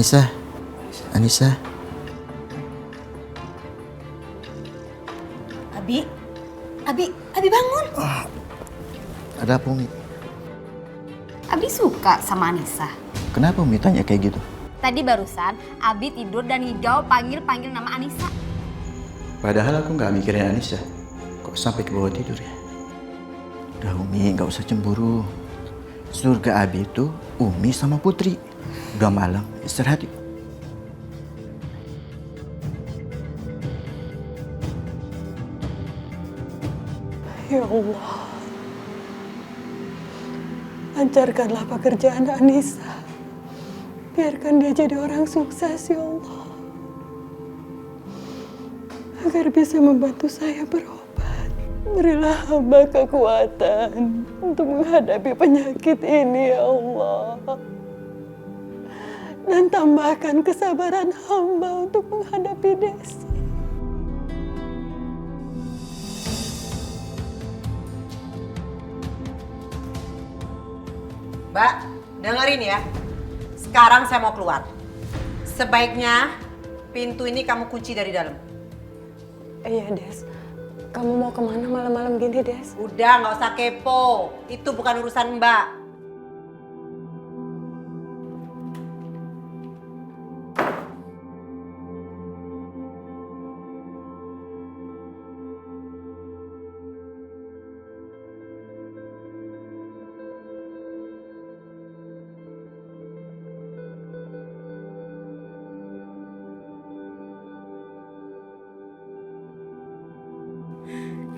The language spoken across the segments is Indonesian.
Anissa. Anissa. Abi bangun. Ada apa Umi? Abi suka sama Anissa. Kenapa Umi tanya kayak gitu? Tadi barusan Abi tidur dan hijau panggil nama Anissa. Padahal aku nggak mikirin Anissa. Kok sampai ke bawah tidur ya? Udah Umi, nggak usah cemburu. Surga Abi itu Umi sama Putri. Udah malam, istirahat yuk. Ya Allah, lancarkanlah pekerjaan Anissa. Biarkan dia jadi orang sukses, ya Allah. Agar bisa membantu saya berobat. Berilah hamba kekuatan untuk menghadapi penyakit ini, ya Allah. Dan tambahkan kesabaran hamba untuk menghadapi Desi. Mbak, dengerin ya. Sekarang saya mau keluar. Sebaiknya pintu ini kamu kunci dari dalam. Iya, Des. Kamu mau kemana malam-malam gini, Des? Udah, nggak usah kepo. Itu bukan urusan Mbak.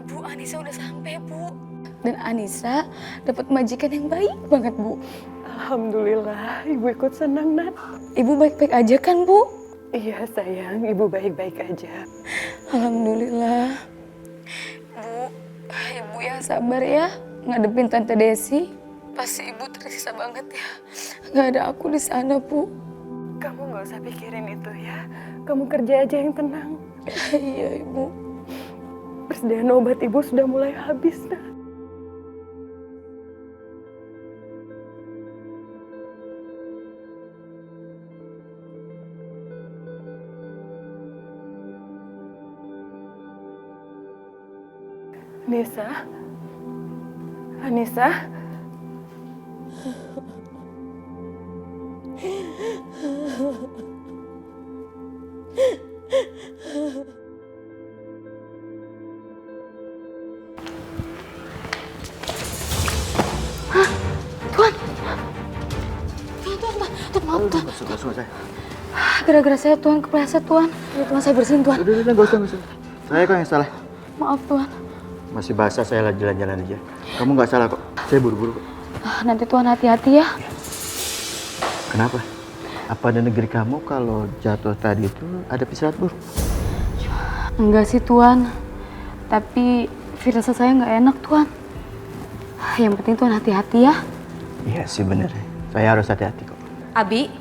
Bu, Anissa udah sampai, Bu. Dan Anissa dapat majikan yang baik banget, Bu. Alhamdulillah, Ibu ikut senang, Nat. Ibu baik-baik aja kan, Bu? Iya, sayang. Ibu baik-baik aja. Alhamdulillah. Bu, Ibu yang sabar ya ngadepin Tante Desi. Pasti Ibu tersiksa banget ya. Nggak ada aku di sana, Bu. Kamu nggak usah pikirin itu ya. Kamu kerja aja yang tenang. Iya, Ibu. Persediaan obat Ibu sudah mulai habis, Nat. Anissa? Anissa? Maaf, Tuan. Masuk saya. Gara-gara saya, Tuan, kepleset, Tuan. Ya, Tuan, saya bersihin, Tuan. Udah, nggak usah. Saya kok yang salah. Maaf, Tuan. Masih basah, saya lagi jalan-jalan aja. Kamu nggak salah kok. Saya buru-buru kok. Nanti Tuan hati-hati ya. Kenapa? Apa di negeri kamu kalau jatuh tadi itu ada istirahat buruk? Enggak sih, Tuan. Tapi firasat saya nggak enak, Tuan. Yang penting Tuan hati-hati ya. Iya sih bener. Saya harus hati-hati kok. Abi,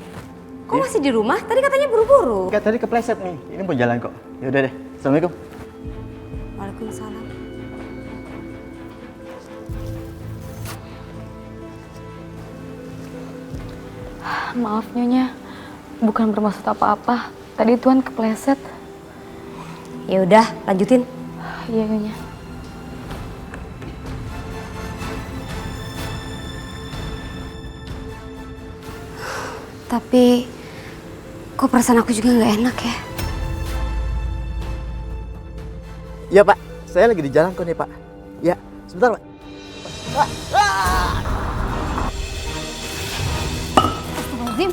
kok masih di rumah? Tadi katanya buru-buru. Enggak, tadi kepleset nih. Ini mau jalan kok. Ya udah deh. Assalamualaikum. Waalaikumsalam. Maaf Nyonya, bukan bermaksud apa-apa. Tadi Tuan kepleset. Ya udah, lanjutin. Iya Nyonya. Tapi kok perasaan aku juga nggak enak ya? Iya Pak, saya lagi di jalan kok nih Pak. Ya, sebentar Pak. Astagfirullahaladzim.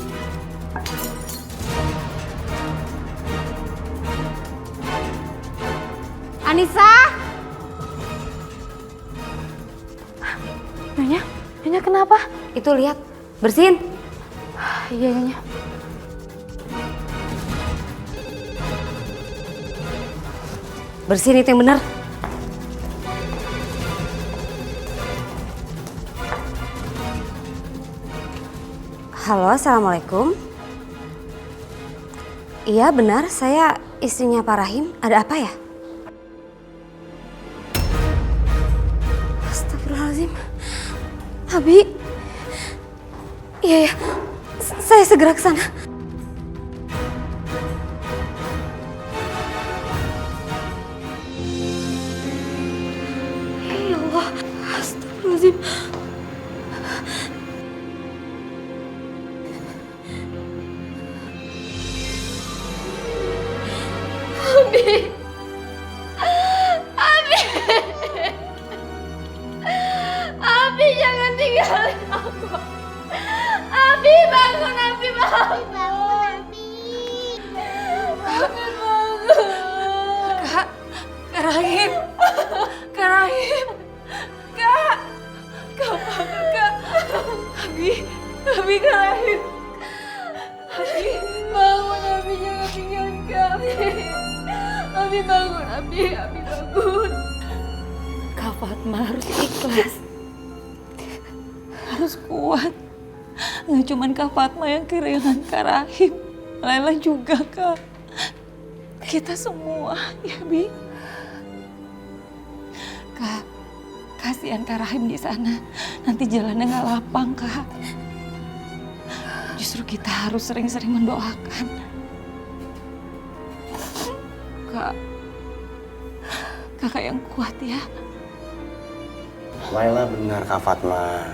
Anissa! Nyonya kenapa? Itu lihat, bersihin. Iya Nyonya. Bersihin itu yang benar. Halo, assalamualaikum. Iya benar, saya istrinya Pak Rahim. Ada apa ya? Astagfirullahaladzim. Abi. Iya, saya segera ke sana. Abi jangan tinggalin aku. Abi bangun, Abi bangun. Abi bangun. Kak Rahim. Kak Rahim. Kak bangun, Kak. Abi Kak Rahim. Abi bangun, Abi jangan tinggalin kami. Abi bangun, Abi bangun. Kak Fatma harus ikhlas. Harus kuat. Nggak cuma Kak Fatma yang kehilangan Kak Rahim. Laila juga, Kak. Kita semua, ya Bi. Kak, kasihan Kak Rahim di sana. Nanti jalannya nggak lapang, Kak. Justru kita harus sering-sering mendoakan. Kak, kakak yang kuat ya. Laila benar Kak Fatma.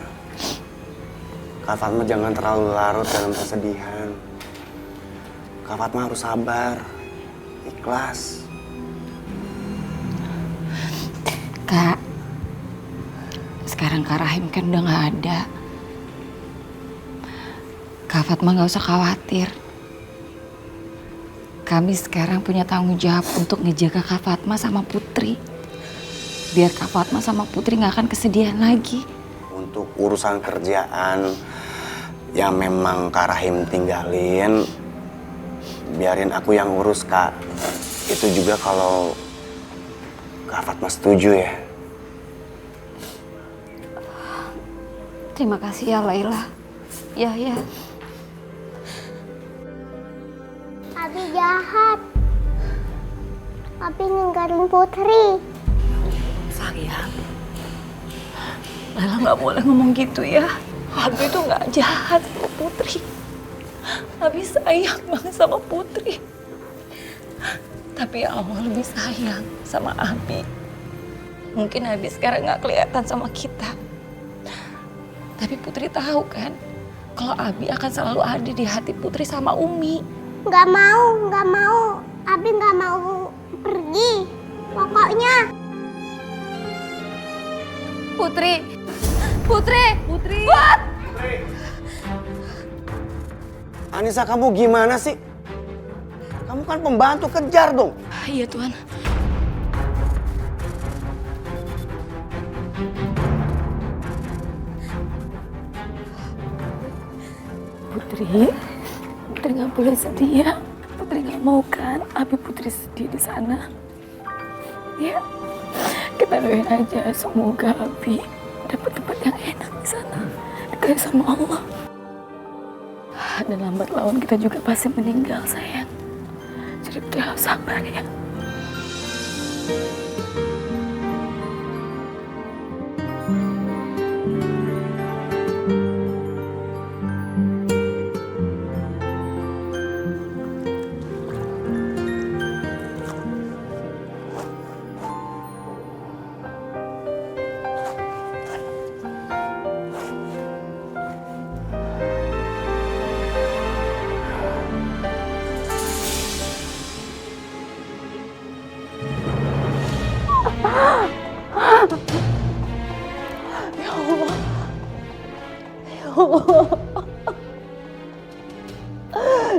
Kak Fatma jangan terlalu larut dalam kesedihan. Kak Fatma harus sabar, ikhlas. Kak, sekarang Kak Rahim kan udah gak ada. Kak Fatma gak usah khawatir. Kami sekarang punya tanggung jawab untuk ngejaga Kak Fatma sama Putri. Biar Kak Fatma sama Putri gak akan kesedihan lagi. Untuk urusan kerjaan yang memang Kak Rahim tinggalin, biarin aku yang urus, Kak. Itu juga kalau Kak Fatma setuju ya. Terima kasih ya Laila. Ya. Abi jahat. Abi ninggalin Putri. Sayang, Laila gak boleh ngomong gitu ya. Abi itu gak jahat sama Putri. Abi sayang banget sama Putri. Tapi Allah lebih sayang sama Abi. Mungkin Abi sekarang gak kelihatan sama kita. Tapi Putri tahu kan, kalau Abi akan selalu ada di hati Putri sama Umi. Gak mau. Abi gak mau pergi. Pokoknya. Putri. Anissa, kamu gimana sih? Kamu kan pembantu, kejar dong. Iya Tuhan. Putri nggak boleh sedih ya. Putri nggak mau kan Abi Putri sedih di sana. Ya, kita doain aja semoga Abi dapat tempat yang enak di sana, dekat sama Allah. Dan lambat laun kita juga pasti meninggal sayang. Jadi kita harus sabar ya.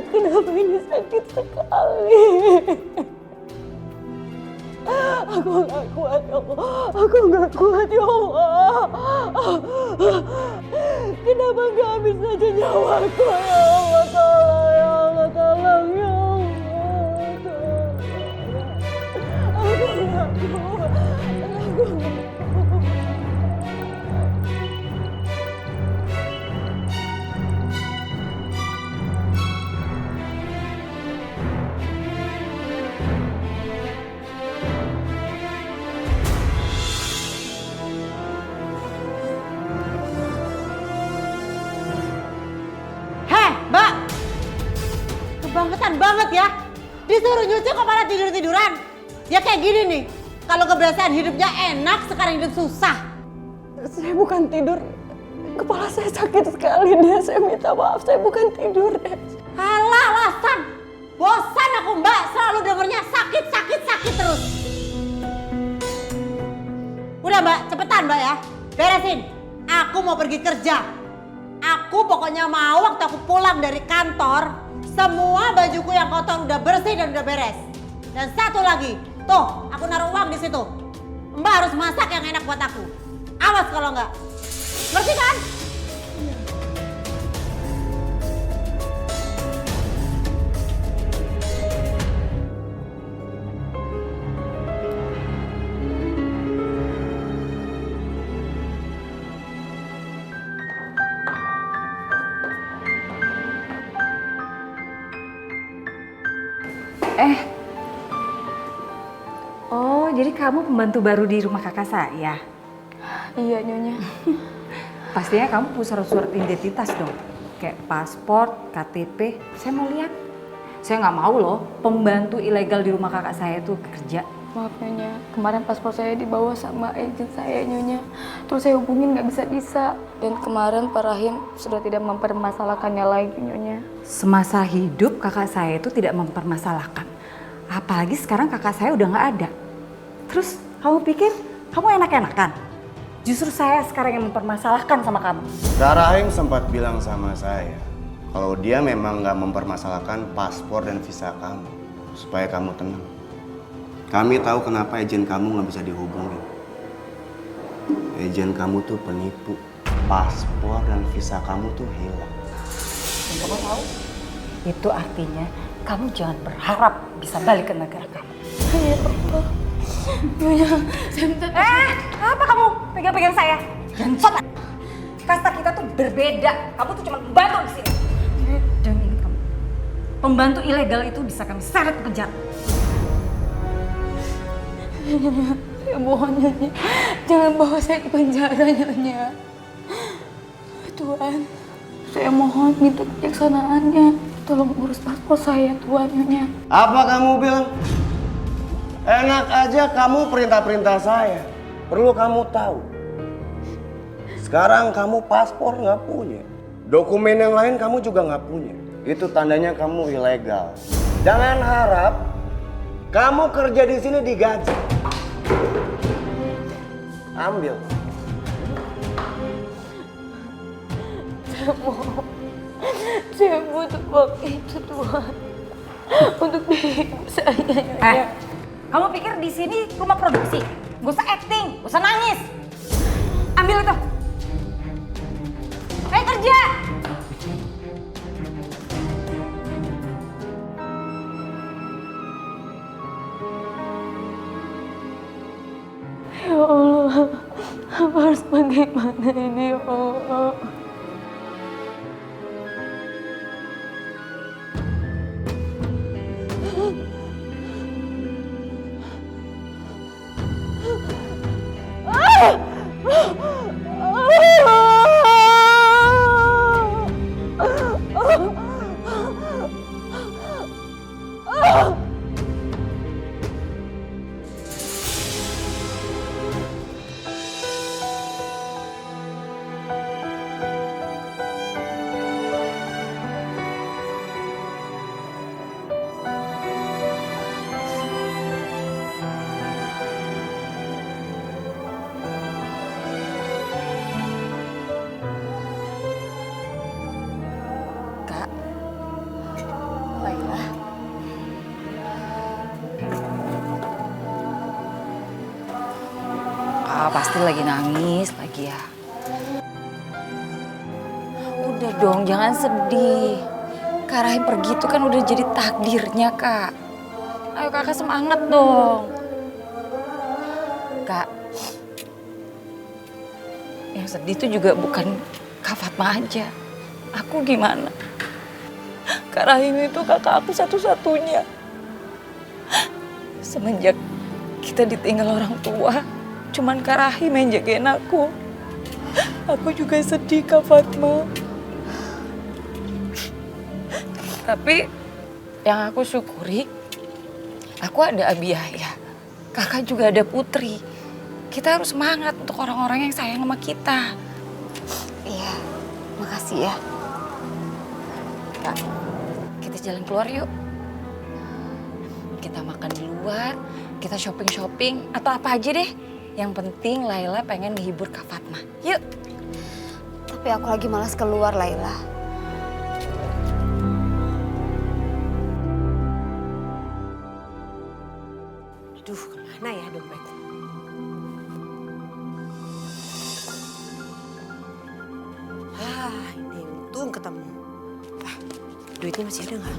Kenapa ini sakit sekali? Aku nggak kuat ya Allah. Aku nggak kuat ya Allah. Kenapa nggak ambil saja nyawaku ya Allah? Tolong ya Allah, tolong ya Allah. Aku nggak kuat. Aku nggak kuat. Kebangetan banget ya. Disuruh nyuci kok malah tidur-tiduran. Ya kayak gini nih. Kalau kebiasaan hidupnya enak, sekarang hidup susah. Saya bukan tidur. Kepala saya sakit sekali, Des. Saya minta maaf, saya bukan tidur, Des. Alah, alasan. Bosan aku Mbak, selalu dengernya sakit. Cepetan Mbak ya, beresin. Aku mau pergi kerja. Aku pokoknya mau waktu aku pulang dari kantor, semua bajuku yang kotor udah bersih dan udah beres. Dan satu lagi, tuh aku naruh uang di situ. Mbak harus masak yang enak buat aku. Awas kalau enggak. Ngerti kan? Oh, jadi kamu pembantu baru di rumah kakak saya? Iya, Nyonya. Pastinya kamu punya surat-surat identitas dong. Kayak paspor, KTP. Saya mau lihat. Saya nggak mau loh pembantu ilegal di rumah kakak saya itu kerja. Maaf, Nyonya. Kemarin paspor saya dibawa sama agent saya, Nyonya. Terus saya hubungin nggak bisa-bisa. Dan kemarin Pak Rahim sudah tidak mempermasalahkannya lagi, Nyonya. Semasa hidup kakak saya itu tidak mempermasalahkan. Apalagi sekarang kakak saya udah nggak ada. Terus kamu pikir kamu enak-enakan? Justru saya sekarang yang mempermasalahkan sama kamu. Kak Rahim sempat bilang sama saya kalau dia memang nggak mempermasalahkan paspor dan visa kamu supaya kamu tenang. Kami tahu kenapa agen kamu nggak bisa dihubungin. Agen kamu tuh penipu. Paspor dan visa kamu tuh hilang. Dan kamu tahu? Itu artinya kamu jangan berharap bisa balik ke negara kamu. Ya Allah. Nyonya, saya minta... Apa kamu pegang-pegang saya? Jangan sopan. Kasta kita tuh berbeda. Kamu tuh cuma pembantu di sini. Dan ingat kamu, pembantu ilegal itu bisa kami seret ke penjara. Saya mohon, Nyonya. Jangan bawa saya ke penjara, Nyonya. Tuhan, saya mohon minta kebijaksanaannya. Tolong urus paspor saya, Tuhan, Nyonya. Apa kamu bilang? Enak aja kamu perintah-perintah saya. Perlu kamu tahu. Sekarang kamu paspor nggak punya. Dokumen yang lain kamu juga nggak punya. Itu tandanya kamu ilegal. Jangan harap kamu kerja di sini digaji. Ambil. Saya butuh uang itu, Tuhan. Untuk biaya ibu saya, Nyonya. Kamu pikir di sini rumah produksi? Gak usah acting, gak usah nangis. Ambil itu. Ayo kerja. Ya Allah, apa harus bagaimana ini, ya Allah? Kak, Laila. Pasti lagi nangis lagi ya. Udah dong, jangan sedih. Kak Rahim pergi itu kan udah jadi takdirnya, Kak. Ayo kakak semangat dong. Kak, yang sedih itu juga bukan Kak Fatma aja. Aku gimana? Kak Rahim itu kakak aku satu-satunya. Semenjak kita ditinggal orang tua, cuman Kak Rahim yang jagain aku. Aku juga sedih, Kak Fatma. Tapi yang aku syukuri, aku ada Abiyaya. Kakak juga ada Putri. Kita harus semangat untuk orang-orang yang sayang sama kita. Iya, makasih ya. Kak, kita jalan keluar yuk. Kita makan di luar, kita shopping-shopping, atau apa aja deh. Yang penting Laila pengen menghibur Kak Fatma. Yuk. Tapi aku lagi malas keluar, Laila. Aduh, kemana ya dompet? Ini untung ketemu. Duitnya masih ada nggak?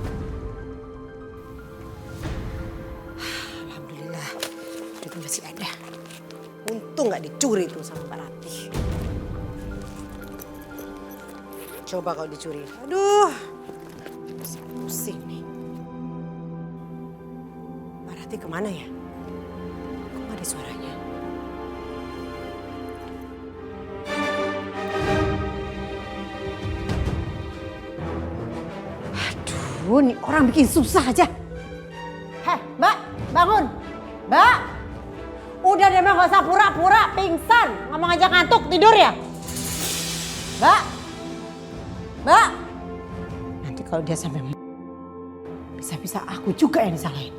Alhamdulillah, duitnya masih ada. Untung nggak dicuri tuh sama Mbak Ratih. Coba kalau dicuri. Aduh, pusing nih. Mbak Ratih kemana ya? Kok nggak ada suaranya? Aduh, nih orang bikin susah aja. Heh, Mbak, bangun. Mbak, udah deh Mbak, gak usah pura-pura pingsan. Ngomong aja ngantuk, tidur ya? Mbak, Mbak. Nanti kalau dia sampai bisa-bisa aku juga yang disalahin.